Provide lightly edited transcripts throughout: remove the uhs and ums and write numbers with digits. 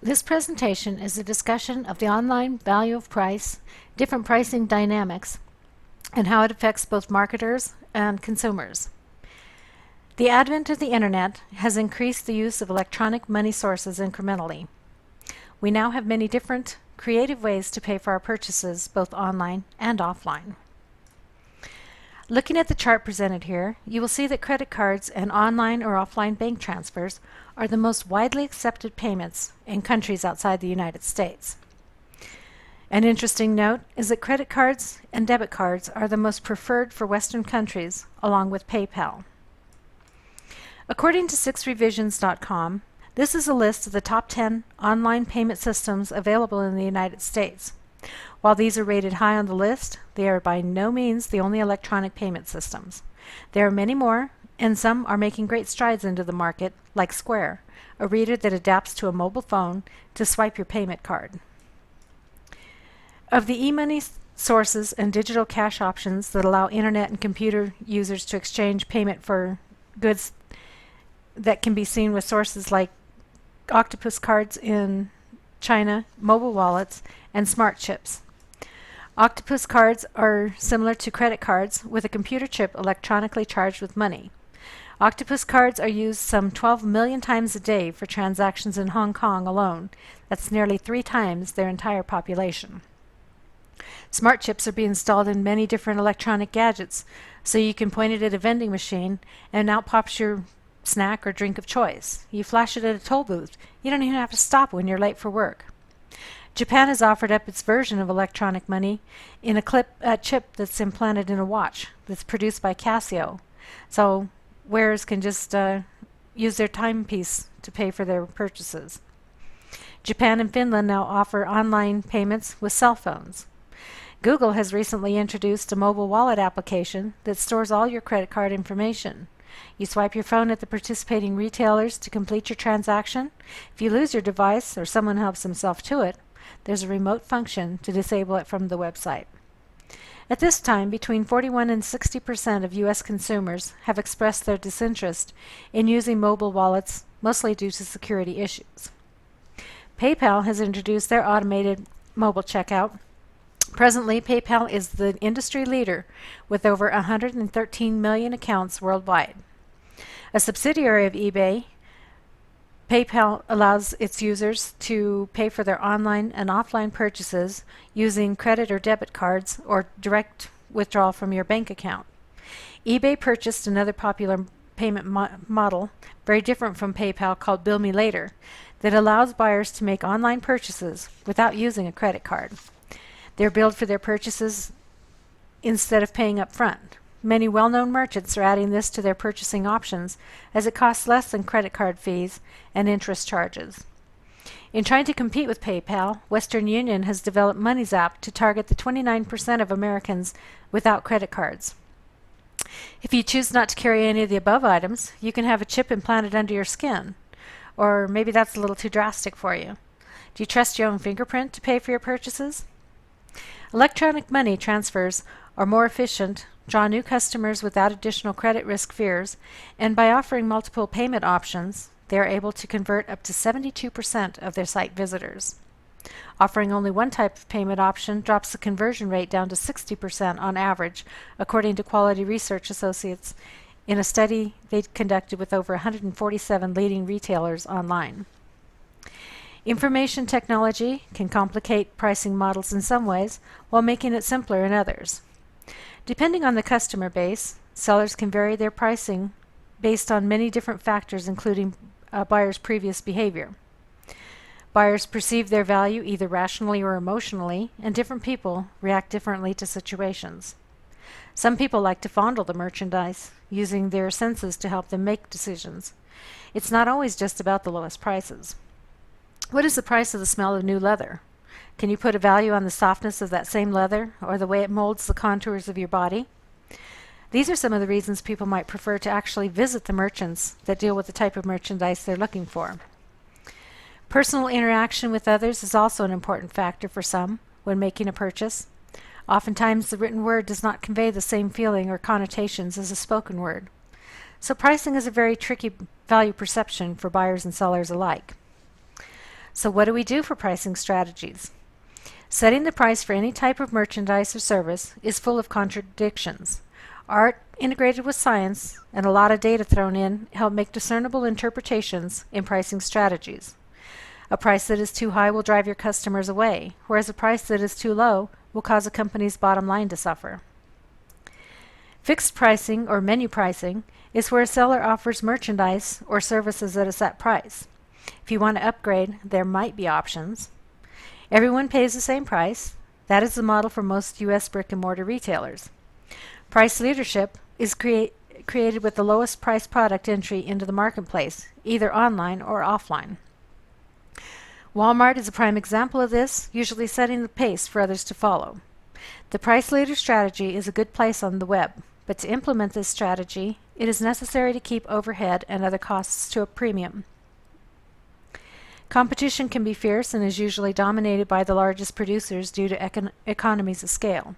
This presentation is a discussion of the online value of price, different pricing dynamics, and how it affects both marketers and consumers. The advent of the internet has increased the use of electronic money sources incrementally. We now have many different creative ways to pay for our purchases, both online and offline. Looking at the chart presented here, you will see that credit cards and online or offline bank transfers are the most widely accepted payments in countries outside the United States. An interesting note is that credit cards and debit cards are the most preferred for Western countries, along with PayPal. According to 6revisions.com, this is a list of the top 10 online payment systems available in the United States. While these are rated high on the list, they are by no means the only electronic payment systems. There are many more, and some are making great strides into the market, like Square, a reader that adapts to a mobile phone to swipe your payment card. Of the e-money sources and digital cash options that allow internet and computer users to exchange payment for goods that can be seen with sources like Octopus cards in China, mobile wallets, and smart chips. Octopus cards are similar to credit cards with a computer chip electronically charged with money. Octopus cards are used some 12 million times a day for transactions in Hong Kong alone. That's nearly 3 times their entire population. Smart chips are being installed in many different electronic gadgets, so you can point it at a vending machine and out pops your snack or drink of choice. You flash it at a toll booth. You don't even have to stop when you're late for work. Japan has offered up its version of electronic money in a chip that's implanted in a watch that's produced by Casio. So wearers can just use their timepiece to pay for their purchases. Japan and Finland now offer online payments with cell phones. Google has recently introduced a mobile wallet application that stores all your credit card information. You swipe your phone at the participating retailers to complete your transaction. If you lose your device or someone helps himself to it, there's a remote function to disable it from the website. At this time, between 41 and 60% of U.S. consumers have expressed their disinterest in using mobile wallets, mostly due to security issues. PayPal has introduced their automated mobile checkout. Presently, PayPal is the industry leader with over 113 million accounts worldwide. A subsidiary of eBay, PayPal allows its users to pay for their online and offline purchases using credit or debit cards or direct withdrawal from your bank account. eBay purchased another popular payment model, very different from PayPal, called Bill Me Later, that allows buyers to make online purchases without using a credit card. They're billed for their purchases instead of paying up front. Many well-known merchants are adding this to their purchasing options as it costs less than credit card fees and interest charges. In trying to compete with PayPal, Western Union has developed MoneyZap to target the 29% of Americans without credit cards. If you choose not to carry any of the above items, you can have a chip implanted under your skin. Or maybe that's a little too drastic for you. Do you trust your own fingerprint to pay for your purchases? Electronic money transfers are more efficient, draw new customers without additional credit risk fears, and by offering multiple payment options, they are able to convert up to 72% of their site visitors. Offering only one type of payment option drops the conversion rate down to 60% on average, according to Quality Research Associates in a study they conducted with over 147 leading retailers online. Information technology can complicate pricing models in some ways, while making it simpler in others. Depending on the customer base, sellers can vary their pricing based on many different factors, including a buyer's previous behavior. Buyers perceive their value either rationally or emotionally, and different people react differently to situations. Some people like to fondle the merchandise, using their senses to help them make decisions. It's not always just about the lowest prices. What is the price of the smell of new leather? Can you put a value on the softness of that same leather or the way it molds the contours of your body? These are some of the reasons people might prefer to actually visit the merchants that deal with the type of merchandise they're looking for. Personal interaction with others is also an important factor for some when making a purchase. Oftentimes, the written word does not convey the same feeling or connotations as a spoken word. So pricing is a very tricky value perception for buyers and sellers alike. So what do we do for pricing strategies? Setting the price for any type of merchandise or service is full of contradictions. Art integrated with science and a lot of data thrown in help make discernible interpretations in pricing strategies. A price that is too high will drive your customers away, whereas a price that is too low will cause a company's bottom line to suffer. Fixed pricing or menu pricing is where a seller offers merchandise or services at a set price. If you want to upgrade, there might be options. Everyone pays the same price. That is the model for most U.S. brick-and-mortar retailers. Price leadership is created with the lowest price product entry into the marketplace, either online or offline. Walmart is a prime example of this, usually setting the pace for others to follow. The price leader strategy is a good place on the web, but to implement this strategy, it is necessary to keep overhead and other costs to a premium. Competition can be fierce and is usually dominated by the largest producers due to economies of scale.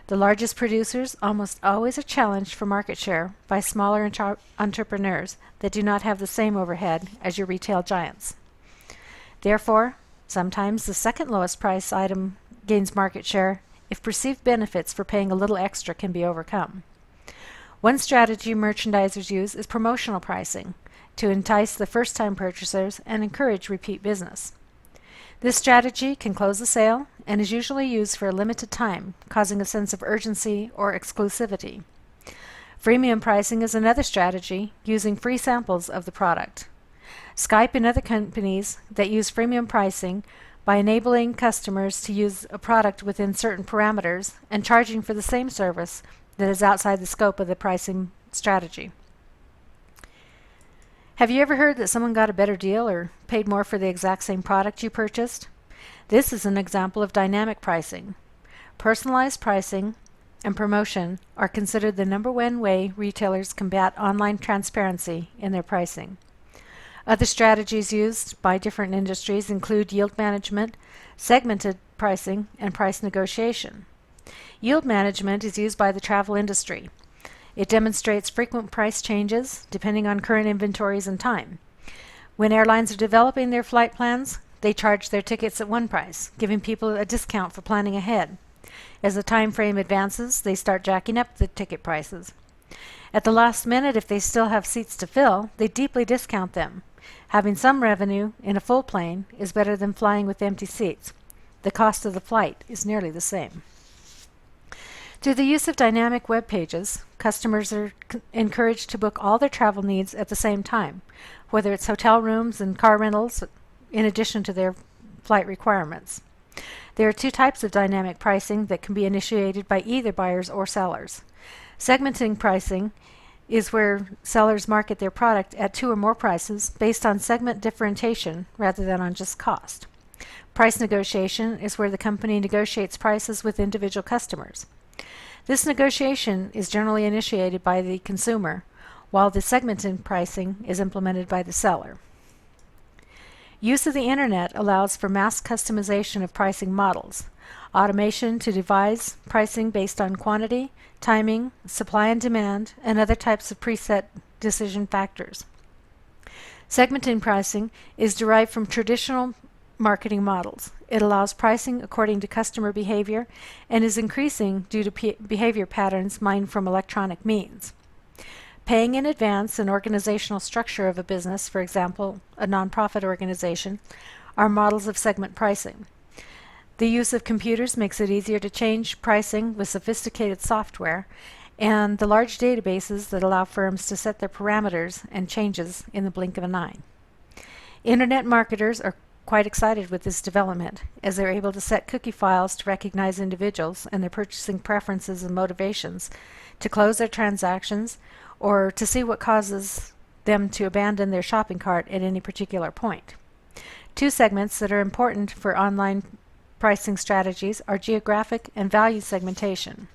The largest producers almost always are challenged for market share by smaller entrepreneurs that do not have the same overhead as your retail giants. Therefore, sometimes the second lowest price item gains market share if perceived benefits for paying a little extra can be overcome. One strategy merchandisers use is promotional pricing to entice the first-time purchasers and encourage repeat business. This strategy can close the sale and is usually used for a limited time, causing a sense of urgency or exclusivity. Freemium pricing is another strategy, using free samples of the product. Skype and other companies that use freemium pricing by enabling customers to use a product within certain parameters and charging for the same service that is outside the scope of the pricing strategy. Have you ever heard that someone got a better deal or paid more for the exact same product you purchased? This is an example of dynamic pricing. Personalized pricing and promotion are considered the number one way retailers combat online transparency in their pricing. Other strategies used by different industries include yield management, segmented pricing, and price negotiation. Yield management is used by the travel industry. It demonstrates frequent price changes depending on current inventories and time. When airlines are developing their flight plans, they charge their tickets at one price, giving people a discount for planning ahead. As the time frame advances, they start jacking up the ticket prices. At the last minute, if they still have seats to fill, they deeply discount them. Having some revenue in a full plane is better than flying with empty seats. The cost of the flight is nearly the same. Through the use of dynamic web pages, customers are encouraged to book all their travel needs at the same time, whether it's hotel rooms and car rentals, in addition to their flight requirements. There are two types of dynamic pricing that can be initiated by either buyers or sellers. Segmenting pricing is where sellers market their product at two or more prices based on segment differentiation rather than on just cost. Price negotiation is where the company negotiates prices with individual customers. This negotiation is generally initiated by the consumer, while the segmented pricing is implemented by the seller. Use of the internet allows for mass customization of pricing models, automation to devise pricing based on quantity, timing, supply and demand, and other types of preset decision factors. Segmenting pricing is derived from traditional marketing models. It allows pricing according to customer behavior and is increasing due to behavior patterns mined from electronic means. Paying in advance and organizational structure of a business, for example, a nonprofit organization, are models of segment pricing. The use of computers makes it easier to change pricing with sophisticated software and the large databases that allow firms to set their parameters and changes in the blink of an eye. Internet marketers are quite excited with this development, as they're able to set cookie files to recognize individuals and their purchasing preferences and motivations, to close their transactions, or to see what causes them to abandon their shopping cart at any particular point. Two segments that are important for online pricing strategies are geographic and value segmentation.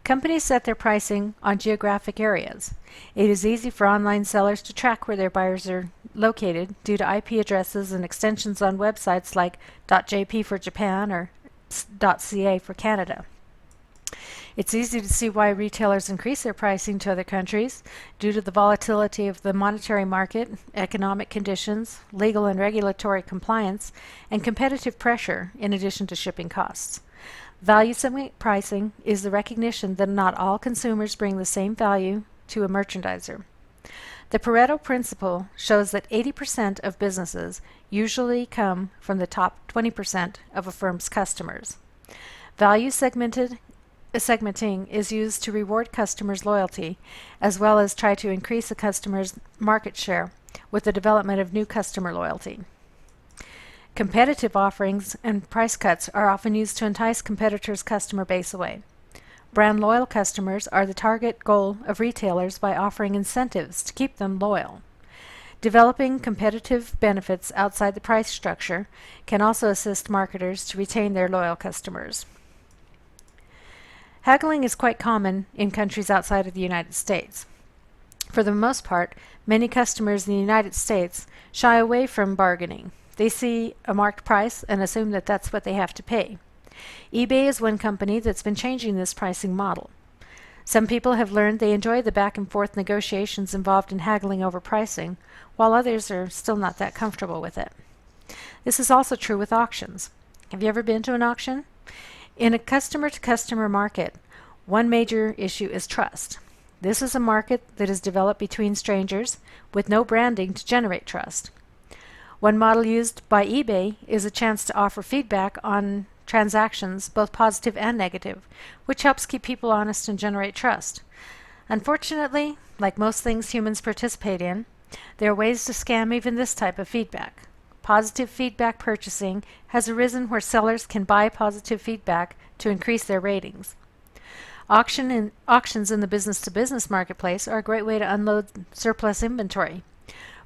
Companies set their pricing on geographic areas. It is easy for online sellers to track where their buyers are located due to IP addresses and extensions on websites like .jp for Japan or .ca for Canada. It's easy to see why retailers increase their pricing to other countries due to the volatility of the monetary market, economic conditions, legal and regulatory compliance, and competitive pressure in addition to shipping costs. Value segment pricing is the recognition that not all consumers bring the same value to a merchandiser. The Pareto principle shows that 80% of businesses usually come from the top 20% of a firm's customers. Value segmenting is used to reward customers' loyalty, as well as try to increase a customer's market share with the development of new customer loyalty. Competitive offerings and price cuts are often used to entice competitors' customer base away. Brand loyal customers are the target goal of retailers by offering incentives to keep them loyal. Developing competitive benefits outside the price structure can also assist marketers to retain their loyal customers. Haggling is quite common in countries outside of the United States. For the most part, many customers in the United States shy away from bargaining. They see a marked price and assume that that's what they have to pay. eBay is one company that's been changing this pricing model. Some people have learned they enjoy the back and forth negotiations involved in haggling over pricing, while others are still not that comfortable with it. This is also true with auctions. Have you ever been to an auction? In a customer-to-customer market, one major issue is trust. This is a market that is developed between strangers with no branding to generate trust. One model used by eBay is a chance to offer feedback on transactions, both positive and negative, which helps keep people honest and generate trust. Unfortunately, like most things humans participate in, there are ways to scam even this type of feedback. Positive feedback purchasing has arisen where sellers can buy positive feedback to increase their ratings. Auctions in the business-to-business marketplace are a great way to unload surplus inventory.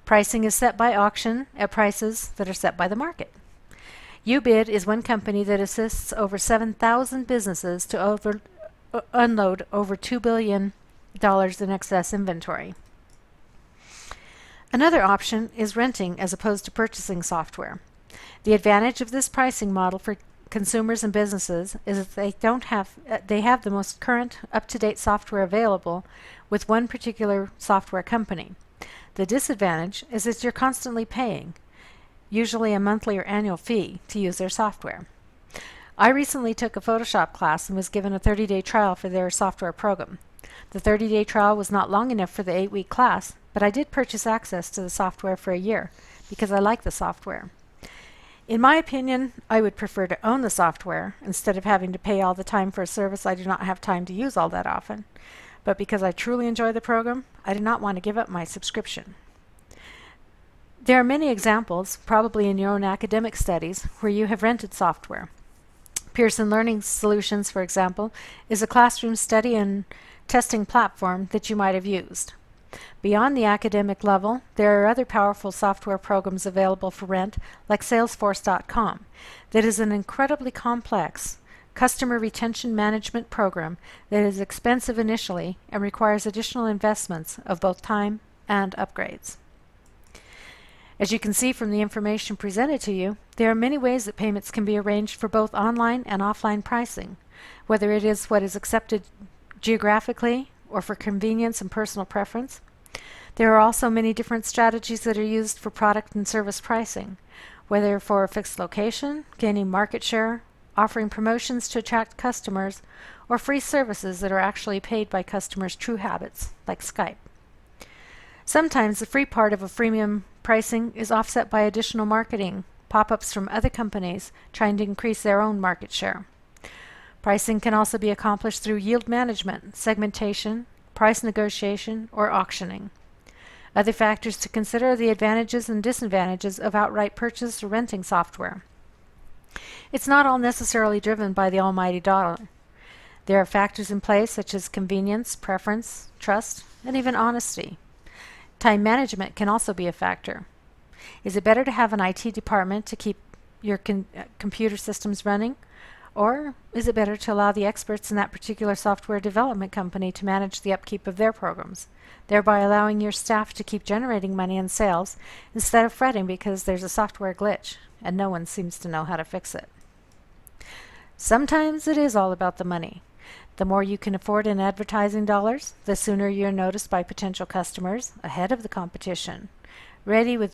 Pricing is set by auction at prices that are set by the market. UBID is one company that assists over 7,000 businesses to unload over $2 billion in excess inventory. Another option is renting as opposed to purchasing software. The advantage of this pricing model for consumers and businesses is that they have the most current, up-to-date software available with one particular software company. The disadvantage is that you're constantly paying, usually a monthly or annual fee, to use their software. I recently took a Photoshop class and was given a 30-day trial for their software program. The 30-day trial was not long enough for the 8-week class, but I did purchase access to the software for a year because I like the software. In my opinion, I would prefer to own the software instead of having to pay all the time for a service I do not have time to use all that often. But because I truly enjoy the program, I did not want to give up my subscription. There are many examples, probably in your own academic studies, where you have rented software. Pearson Learning Solutions, for example, is a classroom study and testing platform that you might have used. Beyond the academic level, there are other powerful software programs available for rent, like Salesforce.com, that is an incredibly complex customer retention management program that is expensive initially and requires additional investments of both time and upgrades. As you can see from the information presented to you, there are many ways that payments can be arranged for both online and offline pricing, whether it is what is accepted geographically or for convenience and personal preference. There are also many different strategies that are used for product and service pricing, whether for a fixed location, gaining market share, offering promotions to attract customers, or free services that are actually paid by customers' true habits, like Skype. Sometimes the free part of a freemium pricing is offset by additional marketing, pop-ups from other companies trying to increase their own market share. Pricing can also be accomplished through yield management, segmentation, price negotiation, or auctioning. Other factors to consider are the advantages and disadvantages of outright purchase or renting software. It's not all necessarily driven by the almighty dollar. There are factors in place such as convenience, preference, trust, and even honesty. Time management can also be a factor. Is it better to have an IT department to keep your computer systems running? Or is it better to allow the experts in that particular software development company to manage the upkeep of their programs, thereby allowing your staff to keep generating money in sales instead of fretting because there's a software glitch and no one seems to know how to fix it? Sometimes it is all about the money. The more you can afford in advertising dollars, the sooner you're noticed by potential customers ahead of the competition. Ready with